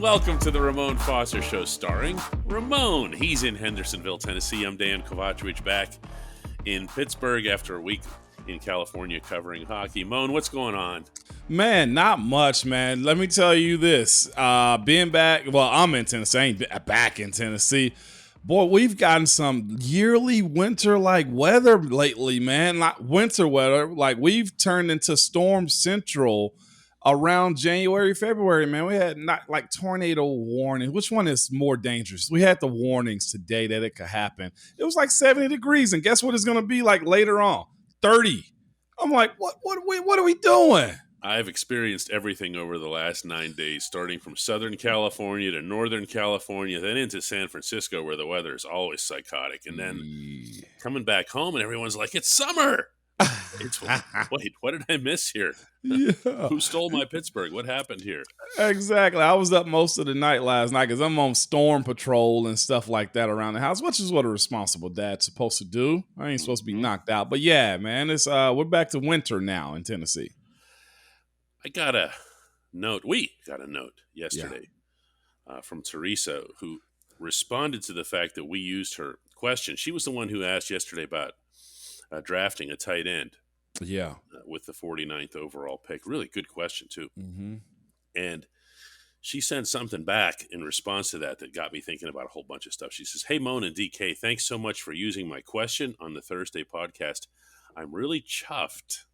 welcome to the Ramon Foster Show starring Ramon. He's in Hendersonville, Tennessee. I'm Dejan Kovacevic back in Pittsburgh after a week in California covering hockey. Moan, what's going on? Man, not much, man. Let me tell you this. Being back, well, I'm in Tennessee. I ain't back in Tennessee. Boy, we've gotten some yearly winter-like weather lately, man. Not winter weather. Like, we've turned into storm central around January, February, man. We had not like tornado warning. Which one is more dangerous? We had the warnings today that it could happen. It was like 70 degrees, and guess what it's going to be like later on? 30. I'm like, what are we doing? I've experienced everything over the last 9 days, starting from Southern California to Northern California, then into San Francisco, where the weather is always psychotic. And then coming back home, and everyone's like, it's summer. Wait, what did I miss here? Yeah. Who stole my Pittsburgh? What happened here? Exactly. I was up most of the night last night because I'm on storm patrol and stuff like that around the house, which is what a responsible dad's supposed to do. I ain't supposed to be knocked out. But yeah, man, it's we're back to winter now in Tennessee. I got a note. We got a note yesterday from Teresa, who responded to the fact that we used her question. She was the one who asked yesterday about drafting a tight end. Yeah. With the 49th overall pick. Really good question, too. Mm-hmm. And she sent something back in response to that got me thinking about a whole bunch of stuff. She says, "Hey, Moan and DK, thanks so much for using my question on the Thursday podcast. I'm really chuffed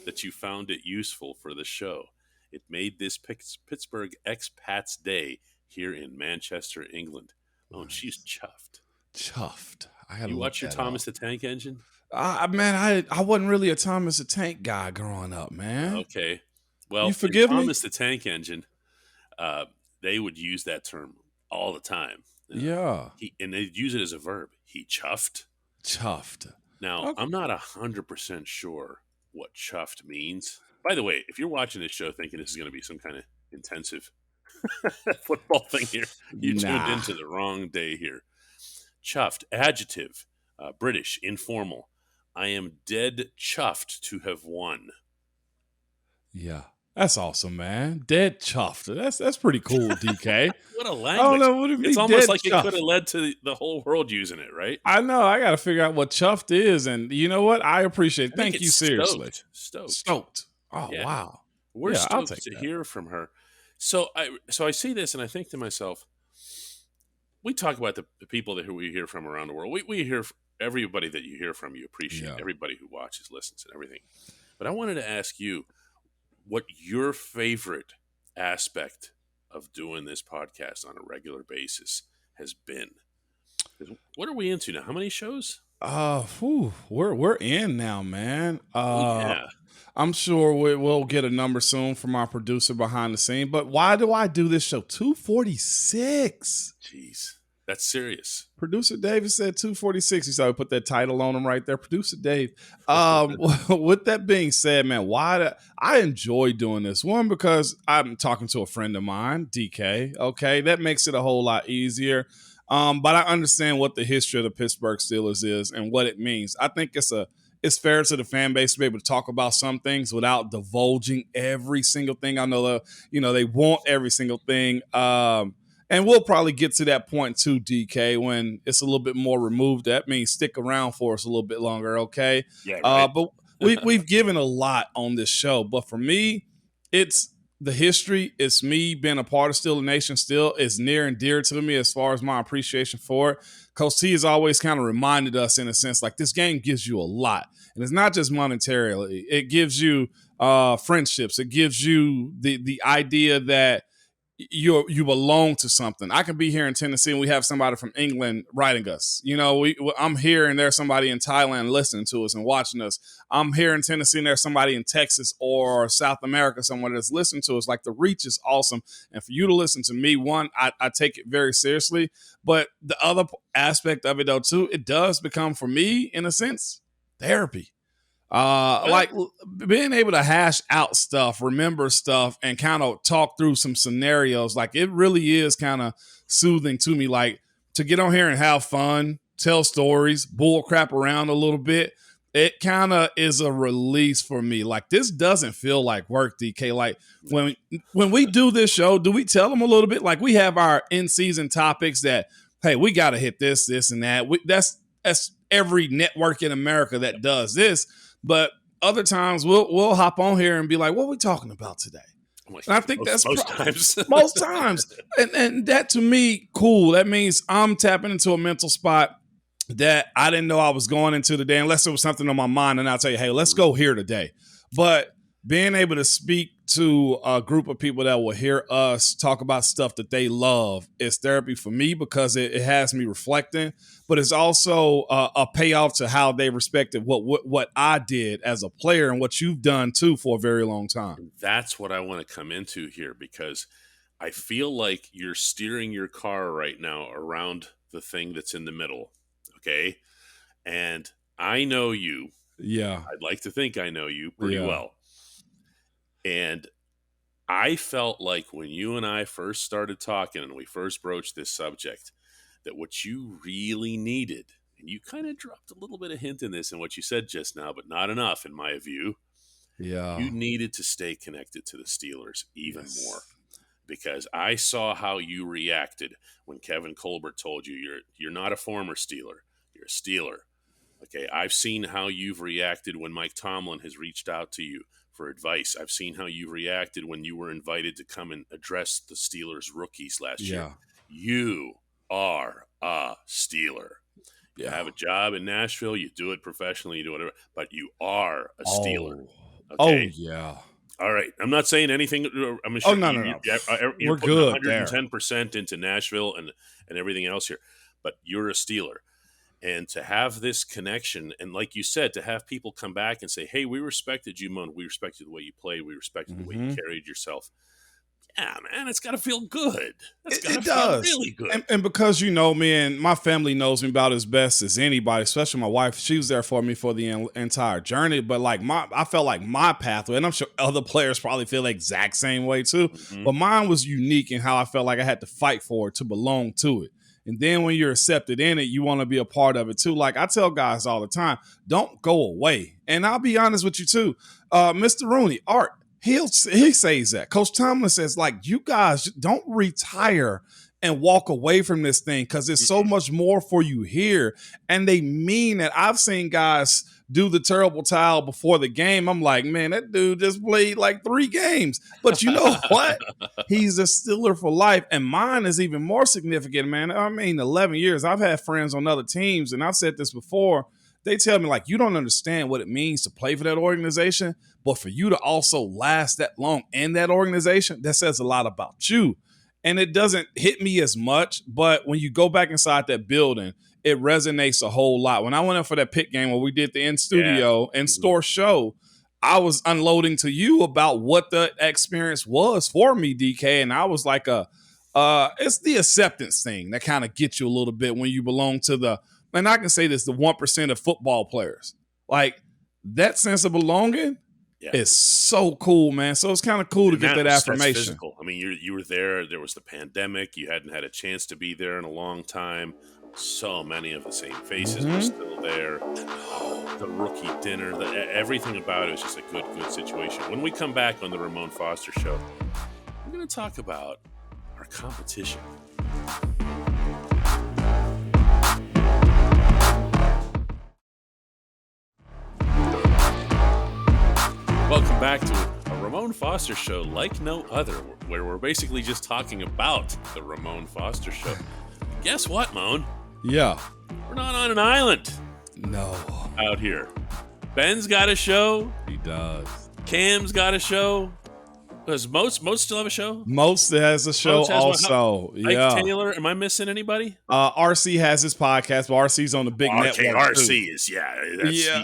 that you found it useful for the show. It made this Pittsburgh expats day here in Manchester, England." Oh, and she's chuffed. Chuffed. You watch your Thomas the Tank Engine? Man, I wasn't really a Thomas the Tank guy growing up, man. Okay. Well, you forgive me? Thomas the Tank Engine, they would use that term all the time. Yeah. And they'd use it as a verb. He chuffed. Chuffed. Now, okay. I'm not 100% sure what chuffed means. By the way, if you're watching this show thinking this is going to be some kind of intensive football thing here, you tuned into the wrong day here. Chuffed, adjective, British, informal. I am dead chuffed to have won. Yeah. That's awesome, man. Dead chuffed. That's pretty cool, DK. What a language. I don't know what it means. It's almost like chuffed. It could have led to the whole world using it, right? I know. I got to figure out what chuffed is. And you know what? I appreciate it. Thank you, seriously. Stoked. Oh, yeah. Wow. We're stoked to hear from her. So I see this and I think to myself, we talk about the people that we hear from around the world. We hear everybody that you hear from, you appreciate everybody who watches, listens, and everything. But I wanted to ask you what your favorite aspect of doing this podcast on a regular basis has been. What are we into now? How many shows? We're in now, man. Yeah. I'm sure we'll get a number soon from our producer behind the scene. But why do I do this show? 246. Jeez, that's serious. Producer David said 246. He said we put that title on him right there. Producer Dave. With that being said, man, I enjoy doing this. One, because I'm talking to a friend of mine, DK. Okay, that makes it a whole lot easier. But I understand what the history of the Pittsburgh Steelers is and what it means. I think it's fair to the fan base to be able to talk about some things without divulging every single thing. I know they want every single thing. And we'll probably get to that point too, DK, when it's a little bit more removed. That means stick around for us a little bit longer, okay? Yeah, right. But we've given a lot on this show. But for me, it's the history. It's me being a part of Steeler Nation still is near and dear to me as far as my appreciation for it. Coach T has always kind of reminded us in a sense, like this game gives you a lot. And it's not just monetarily. It gives you friendships. It gives you the idea that you belong to something. I can be here in Tennessee and we have somebody from England writing us. You know, I'm here and there's somebody in Thailand listening to us and watching us. I'm here in Tennessee and there's somebody in Texas or South America, someone that's listening to us. Like, the reach is awesome. And for you to listen to me, one, I take it very seriously. But the other aspect of it, though, too, it does become, for me, in a sense, therapy. Like being able to hash out stuff, remember stuff, and kind of talk through some scenarios. Like, it really is kind of soothing to me. Like, to get on here and have fun, tell stories, bull crap around a little bit. it kind of is a release for me. Like, this doesn't feel like work, DK. Like, when we do this show, do we tell them a little bit? Like, we have our in-season topics that, hey, we got to hit this and that. That's every network in America that does this. But other times we'll hop on here and be like, what are we talking about today? And I think that's most times. Most times. And that, to me, cool. That means I'm tapping into a mental spot that I didn't know I was going into today, unless it was something on my mind, and I'll tell you, hey, let's go here today. But being able to speak to a group of people that will hear us talk about stuff that they love is therapy for me, because it has me reflecting, but it's also a payoff to how they respected what I did as a player and what you've done too for a very long time. That's what I want to come into here, because I feel like you're steering your car right now around the thing that's in the middle. Okay. And I know you. Yeah. I'd like to think I know you pretty well. And I felt like when you and I first started talking and we first broached this subject, that what you really needed, and you kind of dropped a little bit of hint in this in what you said just now, but not enough in my view. Yeah. You needed to stay connected to the Steelers even more, because I saw how you reacted when Kevin Colbert told you you're not a former Steeler, you're a Steeler. Okay, I've seen how you've reacted when Mike Tomlin has reached out to you for advice. I've seen how you reacted when you were invited to come and address the Steelers rookies last year. You are a Steeler. You have a job in Nashville, you do it professionally, you do whatever, but you are a Steeler. Okay? Oh, yeah. All right. I'm not saying anything. I'm sure no. You're We're putting good 110% into Nashville and everything else here, but you're a Steeler. And to have this connection, and like you said, to have people come back and say, hey, we respected you, Mon. We respected the way you played. We respected the way you carried yourself. Yeah, man, it's got to feel good. It does. Really good. And because you know me, and my family knows me about as best as anybody, especially my wife. She was there for me for the entire journey. But like I felt like my pathway, and I'm sure other players probably feel the exact same way too. Mm-hmm. But mine was unique in how I felt like I had to fight for it, to belong to it. And then when you're accepted in it, you want to be a part of it too. Like I tell guys all the time, don't go away. And I'll be honest with you too. Mr. Rooney, Art, he says that. Coach Tomlin says, like, you guys don't retire and walk away from this thing, because there's so much more for you here. And they mean that. I've seen guys do the terrible towel before the game. I'm like, man, that dude just played like 3 games. But you know what? He's a Steeler for life. And mine is even more significant, man. I mean, 11 years. I've had friends on other teams, and I've said this before. They tell me, like, you don't understand what it means to play for that organization, but for you to also last that long in that organization, that says a lot about you. And it doesn't hit me as much, but when you go back inside that building, it resonates a whole lot. When I went in for that Pitt game where we did the in-studio, in-store show, I was unloading to you about what the experience was for me, DK, and I was like, it's the acceptance thing that kind of gets you a little bit when you belong to the, and I can say this, the 1% of football players. Like, that sense of belonging is so cool, man. So it's kind of cool to get that affirmation. Physical. I mean, you were there. There was the pandemic. You hadn't had a chance to be there in a long time. So many of the same faces were still there. The rookie dinner, everything about it was just a good situation. When we come back on the Ramon Foster Show, we're going to talk about our competition. Welcome back to a Ramon Foster Show like no other, where we're basically just talking about the Ramon Foster Show. Guess what, Moan? Yeah. We're not on an island. No. Out here. Ben's got a show. He does. Cam's got a show. Does Most still have a show? Most has a show also. Ike Taylor. Am I missing anybody? RC has his podcast, but RC's on the big network. RC is,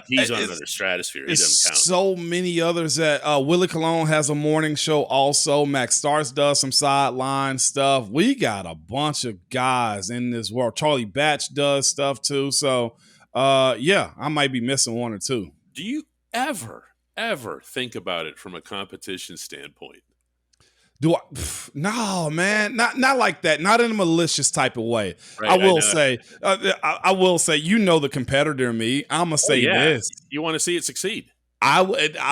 he's on another stratosphere. He doesn't count. So many others that Willie Colon has a morning show also. Max Starks does some sideline stuff. We got a bunch of guys in this world. Charlie Batch does stuff too. So, I might be missing one or two. Do you ever think about it from a competition standpoint? Do I? No, man, not like that. Not in a malicious type of way. I Right, I will know. say, I will say, the competitor in me. I'm gonna Oh, say yeah. this. You wanna see it succeed. I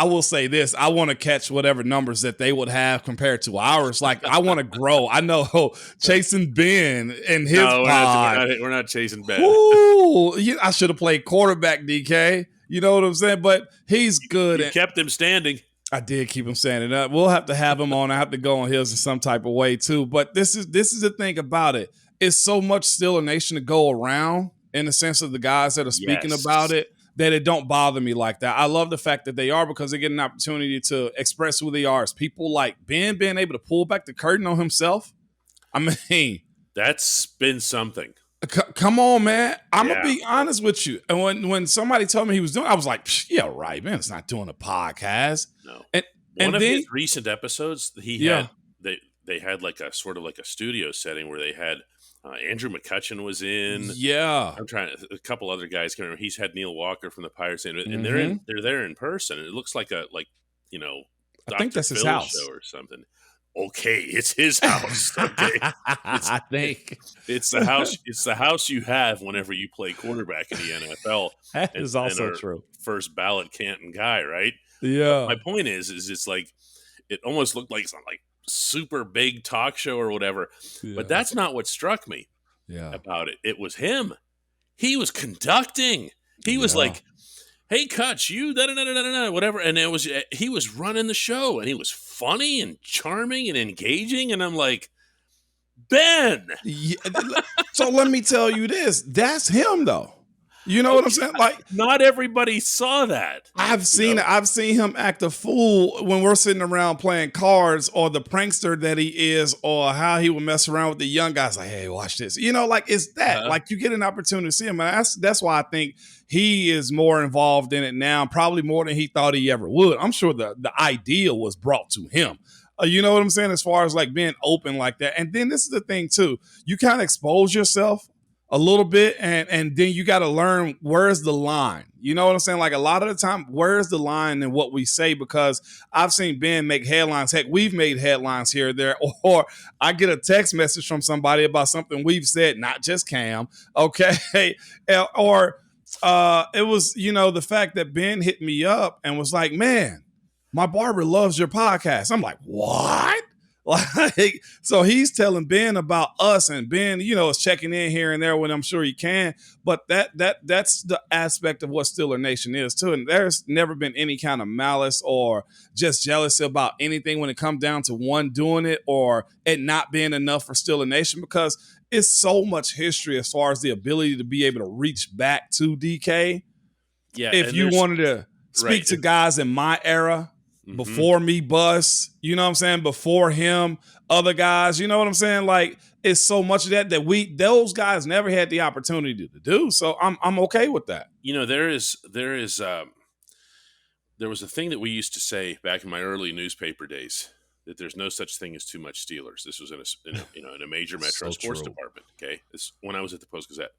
will say this. I want to catch whatever numbers that they would have compared to ours. Like I want to grow. I know chasing Ben and his No, pod. we're not chasing Ben. Whoo, I should have played quarterback, DK. You know what I'm saying? But he's good. You kept him standing. I did keep him standing up. We'll have to have him on. I have to go on his in some type of way too. But this is the thing about it. It's so much still a nation to go around in the sense of the guys that are speaking about Yes. it that it don't bother me like that. I love the fact that they are because they get an opportunity to express who they are. As people like Ben being able to pull back the curtain on himself. I mean, That's been something. come on, man. I'm gonna Yeah. be honest with you. And when somebody told me he was doing, I was like, yeah, right, man. It's not doing a podcast. No. And One of then his recent episodes, he had they had like a sort of like a studio setting where they had Andrew McCutcheon was in. Yeah. I'm trying to, a couple other guys. Can't remember. He's had Neil Walker from the Pirates in, and Mhm. they're there in person. And it looks like you know, I think Dr. that's his Phil house. show or something. Okay, it's his house. Okay, I think it's the house. It's the house you have whenever you play quarterback in the NFL that and, is also are true. first ballot Canton guy, right? But Yeah. my point is it's like it almost looked like some like super big talk show or whatever. But that's not what struck me Yeah. about it. It was him. He was conducting. He was like, "Hey, Kutch, you da da da da da whatever," and it was he was running the show, and he was funny and charming and engaging, and I'm like, Ben. Yeah. So let me tell you this. That's him though. You know what I'm saying? Like Not everybody saw that. I've seen it. I've seen him act a fool when we're sitting around playing cards, or the prankster that he is, or how he would mess around with the young guys. Like, hey, watch this. Like it's that. Uh-huh. Like you get an opportunity to see him, and that's why I think he is more involved in it now, probably more than he thought he ever would. I'm sure the idea was brought to him. You know what I'm saying? As far as like being open like that, and then this is the thing too. You kind of expose yourself a little bit, and then you got to learn where's the line. You know what I'm saying? Like a lot of the time, where's the line in what we say? Because I've seen Ben make headlines. Heck, we've made headlines here or there, or I get a text message from somebody about something we've said, not just Cam, okay? Or it was, the fact that Ben hit me up and was like, man, my barber loves your podcast. I'm like, what? Like, so he's telling Ben about us, and Ben, is checking in here and there when I'm sure he can. But that's the aspect of what Steeler Nation is too. And there's never been any kind of malice or just jealousy about anything when it comes down to one doing it or it not being enough for Steeler Nation, because it's so much history as far as the ability to be able to reach back to DK. Yeah, If you wanted to speak to guys in my era, before me, Bus, you know what I'm saying? Before him, other guys, you know what I'm saying? Like, it's so much of that those guys never had the opportunity to do. So I'm okay with that. There was a thing that we used to say back in my early newspaper days, that there's no such thing as too much Steelers. This was in a major metro sports department. Okay, this when I was at the Post Gazette.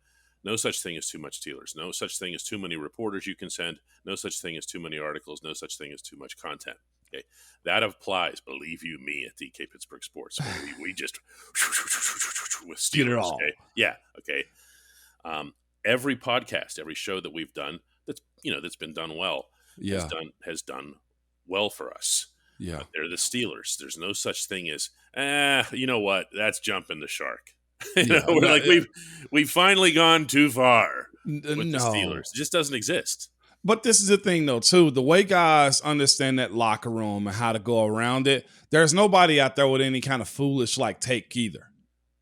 No such thing as too much Steelers. No such thing as too many reporters you can send. No such thing as too many articles. No such thing as too much content. Okay, that applies. Believe you me, at DK Pittsburgh Sports, we just with Steelers. Okay? Yeah. Okay. Every podcast, every show that we've done that's been done well, has done well for us. Yeah, but they're the Steelers. There's no such thing as you know what? That's jumping the shark. We're like we've finally gone too far with the Steelers. It just doesn't exist. But this is the thing, though, too. The way guys understand that locker room and how to go around it, there's nobody out there with any kind of foolish take either.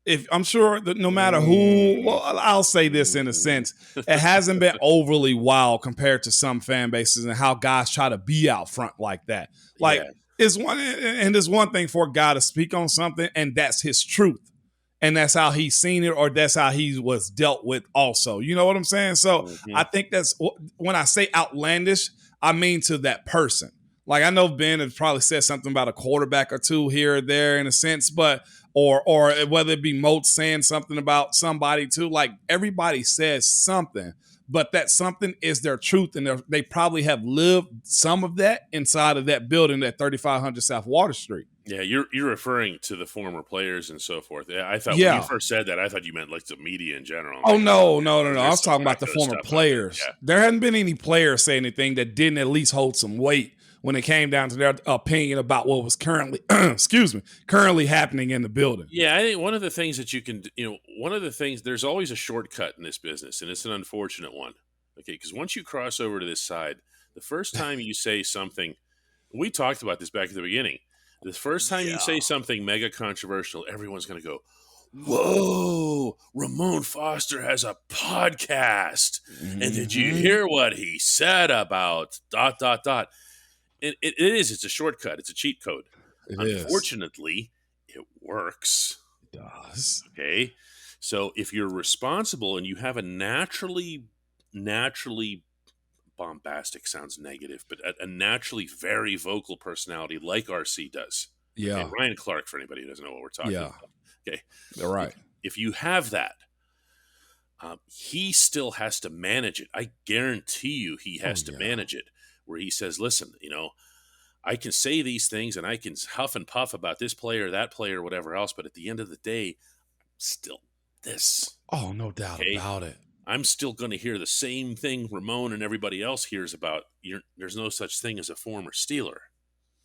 If I'm sure that no matter who, well, I'll say this in a sense, it hasn't been overly wild compared to some fan bases and how guys try to be out front like that. There's one thing for a guy to speak on something, and that's his truth. And that's how he's seen it, or that's how he was dealt with also. You know what I'm saying? So I think that's, when I say outlandish, I mean to that person. Like, I know Ben has probably said something about a quarterback or two here or there in a sense, or whether it be Moat saying something about somebody too. Like everybody says something, but that something is their truth, and they probably have lived some of that inside of that building at 3500 South Water Street. Yeah, you're referring to the former players and so forth. Yeah, I thought when you Yeah. first said that, I thought you meant like the media in general. Oh, Like, no. I there's was some talking about the wacko former stuff out there. players. There hadn't been any players say anything that didn't at least hold some weight when it came down to their opinion about what was currently, currently happening in the building. Yeah, I think one of the things that you can, there's always a shortcut in this business, and it's an unfortunate one. Okay, because once you cross over to this side, the first time you say something, we talked about this back at the beginning. The first time you say something mega controversial, everyone's going to go, "Whoa, Ramon Foster has a podcast. And did you hear what he said about ... It's a shortcut. It's a cheat code. Unfortunately, it works. It does. Okay. So if you're responsible and you have a naturally bombastic sounds negative, but a naturally very vocal personality like RC does. Yeah. Okay, Ryan Clark, for anybody who doesn't know what we're talking about. Okay. All right. If you have that, he still has to manage it. I guarantee you he has to manage it, where he says, listen, I can say these things and I can huff and puff about this player, that player, whatever else, but at the end of the day, still this. Oh, no doubt about it. I'm still going to hear the same thing Ramon and everybody else hears about. There's no such thing as a former Steeler.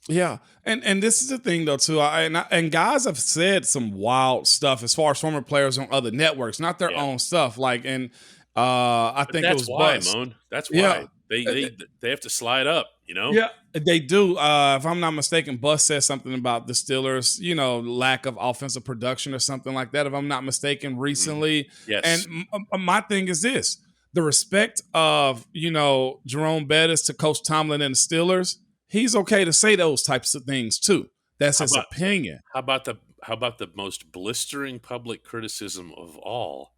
Yeah, and this is the thing though too. And guys have said some wild stuff as far as former players on other networks, not their own stuff. Like, and I think it was why, Buzz. Moan. That's why they have to slide up. Yeah, they do. If I'm not mistaken, Buzz said something about the Steelers, lack of offensive production or something like that. If I'm not mistaken, recently. Yes. And my thing is this: the respect of Jerome Bettis to Coach Tomlin and the Steelers. He's okay to say those types of things too. That's his opinion. How about the most blistering public criticism of all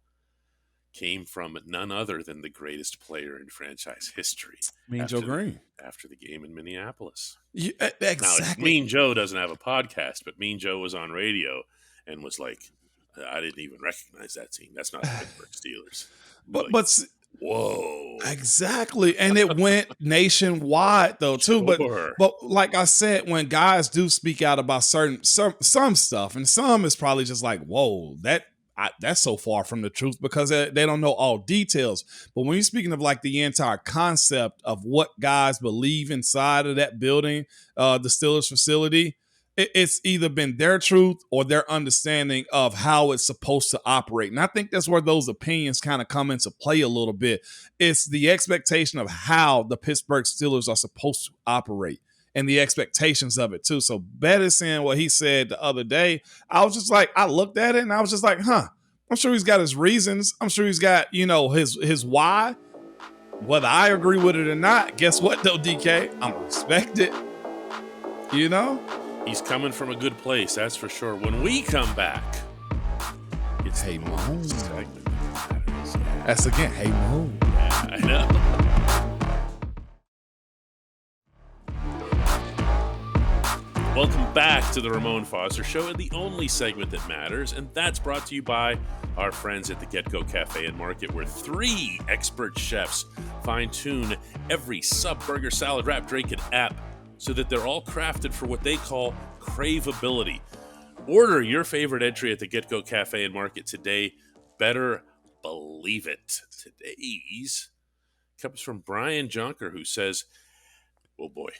came from none other than the greatest player in franchise history, Mean Joe Green, after the game in Minneapolis. Exactly. Now, Mean Joe doesn't have a podcast, but Mean Joe was on radio and was like, "I didn't even recognize that team. That's not the Pittsburgh Steelers." But whoa, exactly, and it went nationwide though too. Sure. But like I said, when guys do speak out about some stuff, and some is probably just like, whoa, that's so far from the truth because they don't know all details. But when you're speaking of like the entire concept of what guys believe inside of that building, the Steelers facility, it's either been their truth or their understanding of how it's supposed to operate. And I think that's where those opinions kind of come into play a little bit. It's the expectation of how the Pittsburgh Steelers are supposed to operate and the expectations of it too. So Bettis saying what he said the other day, I was just like, I looked at it and I was just like, I'm sure he's got his reasons. I'm sure he's got, his why. Whether I agree with it or not, guess what though, DK? I'm gonna respect it. He's coming from a good place, that's for sure. When we come back, it's Hey Mo. segment. That's again, Hey Mo. Yeah, I know. Welcome back to the Ramon Foster Show, and the only segment that matters, and that's brought to you by our friends at the Get-Go Cafe and Market, where 3 expert chefs fine-tune every sub, burger, salad, wrap, drink, and app so that they're all crafted for what they call craveability. Order your favorite entry at the Get-Go Cafe and Market today. Better believe it. Today's comes from Brian Jonker, who says, oh boy.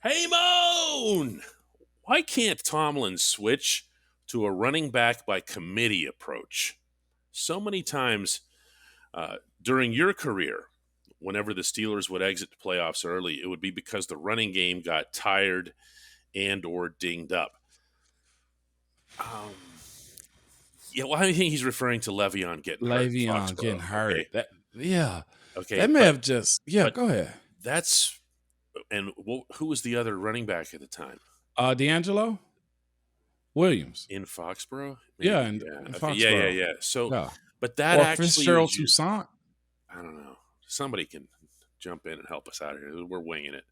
Hey, Moan! Why can't Tomlin switch to a running back by committee approach? So many times during your career, whenever the Steelers would exit the playoffs early, it would be because the running game got tired and or dinged up. I think he's referring to Le'Veon getting hurt. Le'Veon getting hurt. Okay. Okay. That may have just, go ahead. And who was the other running back at the time? D'Angelo Williams. In Foxborough? Maybe? Yeah, in Foxborough. Yeah. So, but that actually... Fitzgerald Toussaint? I don't know. Somebody can jump in and help us out here. We're winging it.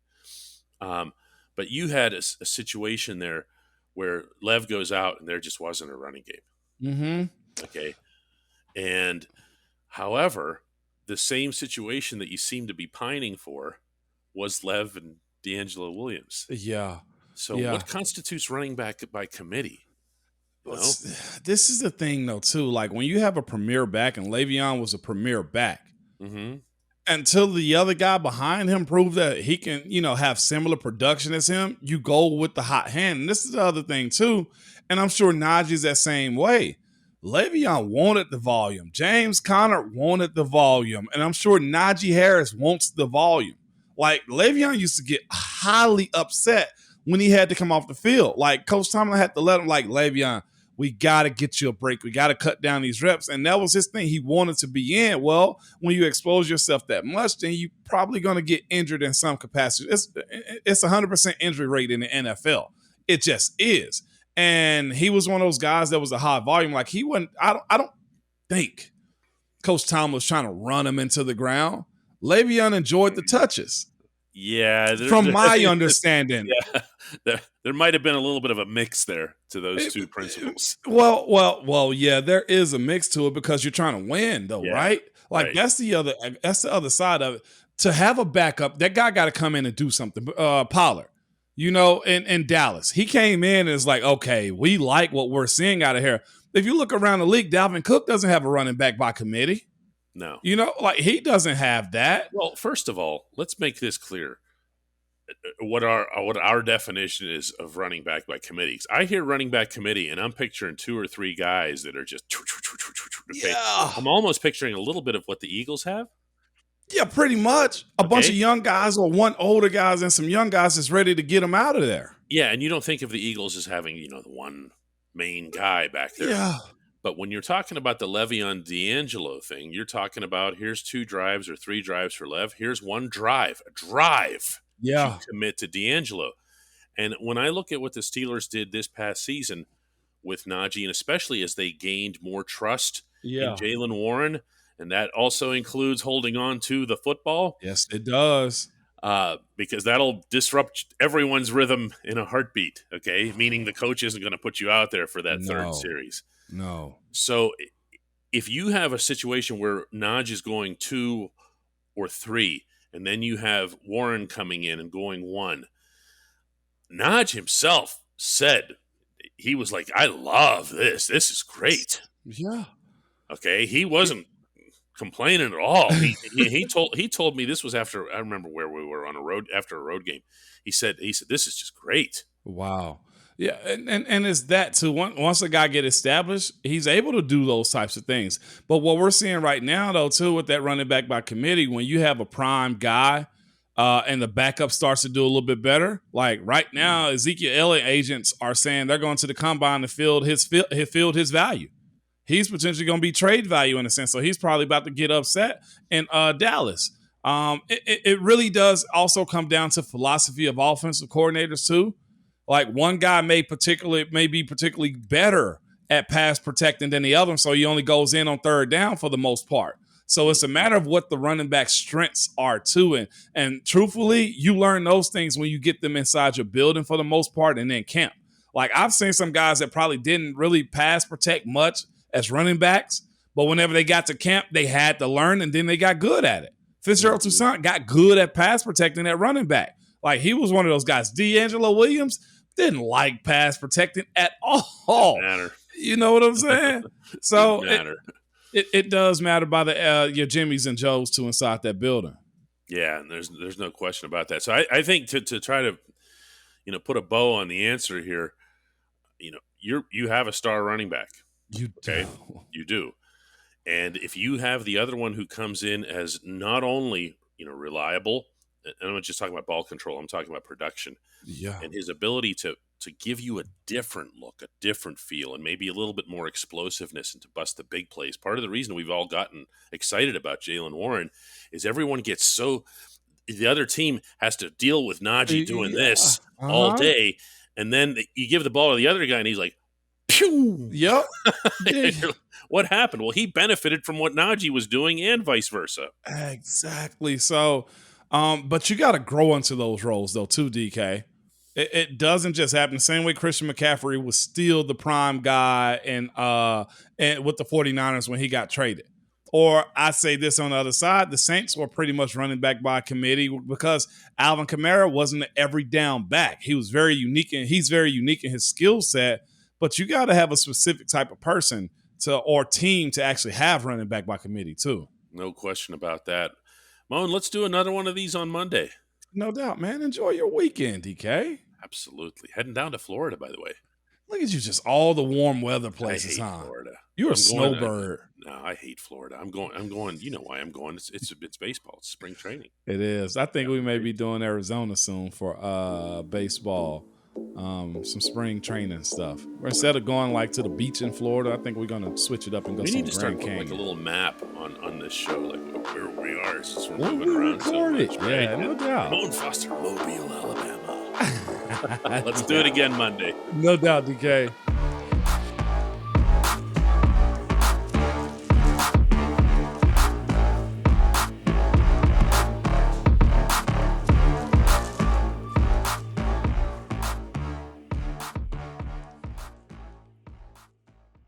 But you had a situation there where Lev goes out and there just wasn't a running game. Mm-hmm. Okay. And however, the same situation that you seem to be pining for was Lev and D'Angelo Williams. Yeah. So Yeah. what constitutes running back by committee? You know? This is the thing, though, too. Like, when you have a premier back, and Le'Veon was a premier back, Mm-hmm. until the other guy behind him proved that he can, have similar production as him, you go with the hot hand. And this is the other thing, too. And I'm sure Najee's that same way. Le'Veon wanted the volume. James Conner wanted the volume. And I'm sure Najee Harris wants the volume. Like, Le'Veon used to get highly upset when he had to come off the field. Like, Coach Tomlin had to let him, like, Le'Veon, we got to get you a break. We got to cut down these reps. And that was his thing. He wanted to be in. Well, when you expose yourself that much, then you're probably going to get injured in some capacity. It's 100% injury rate in the NFL. It just is. And he was one of those guys that was a high volume. Like, he wasn't, I don't think Coach Tomlin was trying to run him into the ground. Le'Veon enjoyed the touches. Yeah. From my understanding. Yeah. There might have been a little bit of a mix there to those two principles. Well, yeah, there is a mix to it because you're trying to win, though, right? Like, right. that's the other side of it. To have a backup, that guy got to come in and do something. Pollard, in Dallas, he came in and is like, okay, we like what we're seeing out of here. If you look around the league, Dalvin Cook doesn't have a running back by committee. No. Like, he doesn't have that. Well, first of all, let's make this clear. What our definition is of running back by committee. I hear running back committee, and I'm picturing 2 or 3 guys that are just. Okay? Yeah. I'm almost picturing a little bit of what the Eagles have. Yeah, pretty much. A bunch of young guys or one older guys and some young guys that's ready to get them out of there. Yeah, and you don't think of the Eagles as having the one main guy back there. Yeah. But when you're talking about the Le'Veon D'Angelo thing, you're talking about here's 2 drives or 3 drives for Lev. Here's one drive, a drive. Yeah. To commit to D'Angelo. And when I look at what the Steelers did this past season with Najee, and especially as they gained more trust in Jaylen Warren, and that also includes holding on to the football. Yes, it does. Because that'll disrupt everyone's rhythm in a heartbeat, okay? Meaning the coach isn't going to put you out there for that third series. No. So if you have a situation where Najee is going 2 or 3, and then you have Warren coming in and going 1. Najee himself said, he was like, I love this. This is great. Yeah. Okay. He wasn't complaining at all. He told me this was after, I remember where we were on after a road game. He said, this is just great. Wow. Yeah, and it's that too. Once a guy get established, he's able to do those types of things. But what we're seeing right now, though, too, with that running back by committee, when you have a prime guy and the backup starts to do a little bit better, like right now, Ezekiel Elliott agents are saying they're going to the combine to field his value. He's potentially going to be trade value in a sense, so he's probably about to get upset in Dallas. It really does also come down to philosophy of offensive coordinators too. Like, one guy may be particularly better at pass protecting than the other, so he only goes in on third down for the most part. So it's a matter of what the running back strengths are too. And truthfully, you learn those things when you get them inside your building for the most part and in camp. Like, I've seen some guys that probably didn't really pass protect much as running backs, but whenever they got to camp, they had to learn and then they got good at it. Fitzgerald Toussaint got good at pass protecting at running back. Like, he was one of those guys. D'Angelo Williams didn't like pass protecting at all. Didn't matter. You know what I'm saying? So it does matter by your Jimmys and Joes too inside that building. Yeah, and there's no question about that. So I think to try to put a bow on the answer here, you have a star running back. You do. And if you have the other one who comes in as not only reliable, and I'm not just talking about ball control, I'm talking about production. Yeah. And his ability to give you a different look, a different feel, and maybe a little bit more explosiveness and to bust the big plays. Part of the reason we've all gotten excited about Jaylen Warren is everyone gets the other team has to deal with Najee doing this all day, and then you give the ball to the other guy, and he's like, pew! Yep. What happened? Well, he benefited from what Najee was doing and vice versa. Exactly. So, but you got to grow into those roles, though, too, DK. It doesn't just happen. The same way Christian McCaffrey was still the prime guy and with the 49ers when he got traded. Or I say this on the other side, the Saints were pretty much running back by committee because Alvin Kamara wasn't an every down back. He was very unique, and he's very unique in his skill set. But you got to have a specific type of person or team to actually have running back by committee too. No question about that. Moan, let's do another one of these on Monday. No doubt, man. Enjoy your weekend, DK. Absolutely. Heading down to Florida, by the way. Look at you, just all the warm weather places, I hate Florida. You're a snowbird. No, I hate Florida. I'm going. You know why I'm going? It's baseball. It's spring training. It is. I think we may be doing Arizona soon for baseball. Some spring training stuff. Instead of going like to the beach in Florida, I think we're gonna switch it up and go. We some need to start Grand putting Canyon. like a little map on this show, like where we are, since we're When moving we around so record much. it, Right? yeah, no doubt. Ramon Foster, Mobile, Alabama. Let's do it again Monday. No doubt, DK.